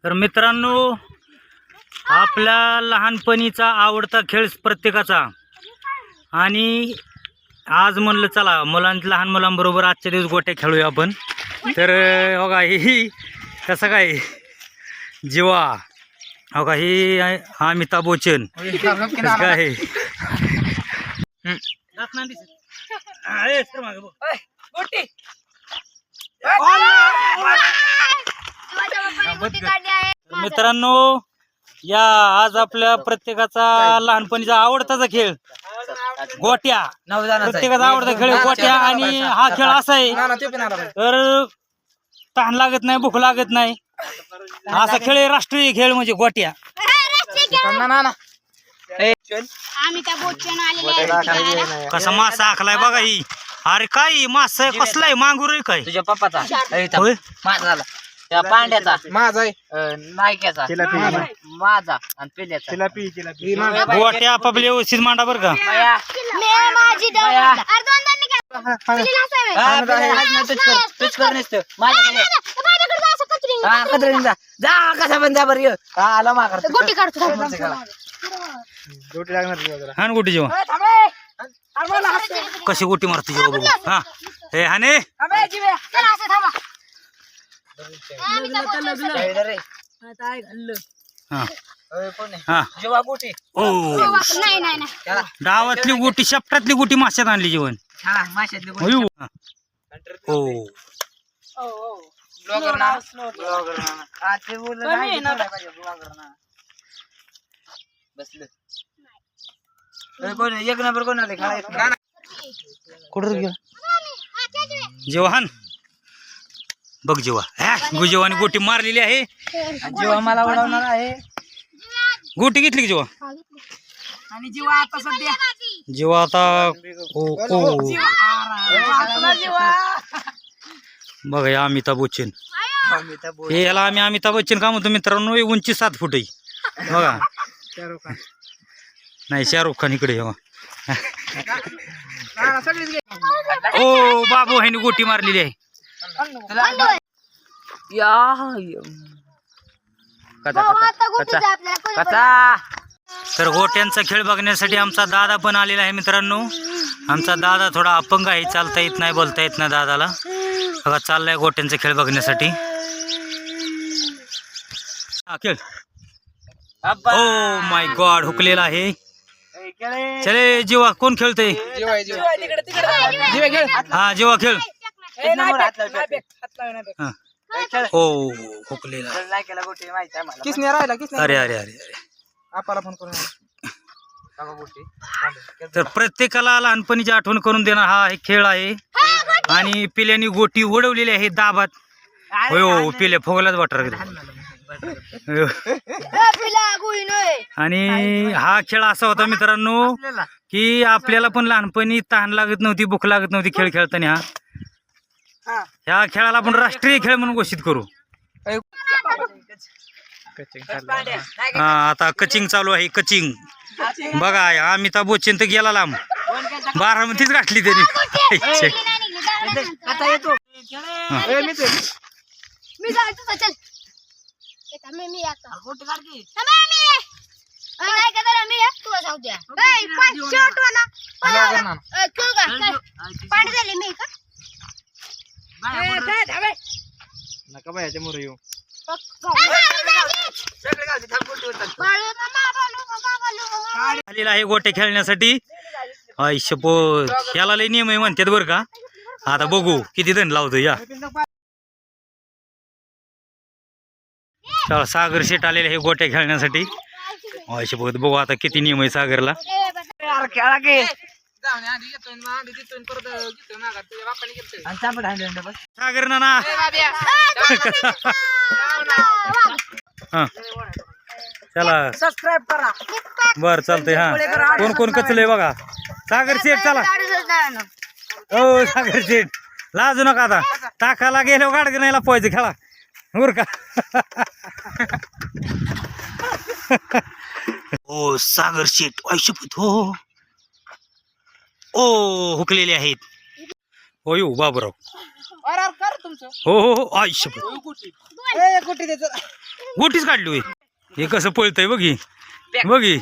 तर मित्रांनो, आपल्या लहानपणीचा आवडता खेळ प्रत्येकाचा, आणि आज म्हणलं चला लहान मुलांबरोबर आजच्या दिवस गोट्या खेळूया आपण. तर हो का ही कसं काय जीवा, हो का ही अमिताभ बच्चन कसं काय मित्रांनो, या आज आपल्या प्रत्येकाचा लहानपणीचा आवडताचा खेळ गोट्या. प्रत्येकाचा आवडता खेळ गोट्या. आणि हा खेळ असा आहे तर तहान लागत नाही, भूक लागत नाही, असा खेळ आहे राष्ट्रीय खेळ म्हणजे गोट्या. कसा मासा आखलाय बघा ही. अरे काय मासा कसलाय, मांगूर आहे काय तुझ्या पप्पाचा माझा झाला, त्या पांड्याचा माझा नायक्याचा माझा आणि पिल्याचा. गोट्या आपापल्या व्यवस्थित मांडा बर का. कसा पण जा बरं आला माघार हा गोटी जेव्हा कशी गोटी मारते जेव्हा बघू. हा हे हाने डावातली गोटी शेपटातली गोटी माश्यात आणली जेवण. हो एक नंबर कोण आले कुठं गेला जेवण बघ. जेव्हा गुजेवानी गोटी मारलेली आहे, जेव्हा मला उडवणार आहे. गोटी घेतली की जेव्हा. आणि जेव्हा आता सध्या जेव्हा आता बघा या अमिताभ बच्चन. हे याला आम्ही अमिताभ बच्चन का म्हणतो मित्रांनो, उंची 7 फूट आहे बघा. नाही शाहरुख खान इकडे जेव्हा. ओ बाबू ह्याने गोटी मारलेली आहे. तर गोट्यांचा खेळ बघण्यासाठी आमचा दादा पण आलेला आहे मित्रांनो. आमचा दादा थोडा अपंग आहे, चालता येत नाही, बोलता येत नाही दादाला. बघा चाललाय गोट्यांचा खेळ बघण्यासाठी. हा खेळ. ओ माय गॉड, हुकलेला आहे. चले जीवा, कोण खेळते. हा जीवा खेळ. हो हुकलेला. अरे अरे अरे तर प्रत्येकाला लहानपणीची आठवण करून देणार हा एक खेळ आहे. आणि पिल्यानी गोटी उडवलेली आहे दाबात. हो पिल्या फोगलाच वाटर. आणि हा खेळ असा होता मित्रांनो की आपल्याला पण लहानपणी तहान लागत नव्हती, भूक लागत नव्हती खेळ खेळताना. ह्या खेळाला आपण राष्ट्रीय खेळ म्हणून घोषित करू. हा आता कचिंग चालू आहे. कचिंग बघा, अमिताभ बच्चन तर गेला लांब, बारामतीच गाठली त्यांनी. आलेला आहे गोटे खेळण्यासाठी. शपथ, ह्याला लय नियम आहे म्हणतात बरं का. आता बघू किती जण लावतो या. चला सागर शेट आलेले आहे गोटे खेळण्यासाठी. शपथ, बघू आता किती नियम आहे सागरला. सागर ना चला सबस्क्राईब करा. बर चालतंय. हा कोण कोण कचलंय बघा. सागर शेठ चला. हो सागर शेठ लाजू नका, आता टाकाला गेलो गाडग नाही पोहायचं खेळा बर का. ओ सागर शेठ आयुष्यपत. हो ओ हुकलेले आहेत. हो येऊ बाबूराव. हो हो हो आयुष्यपत. गोटीच काढली होय. हे कसं पळतंय बघी बघी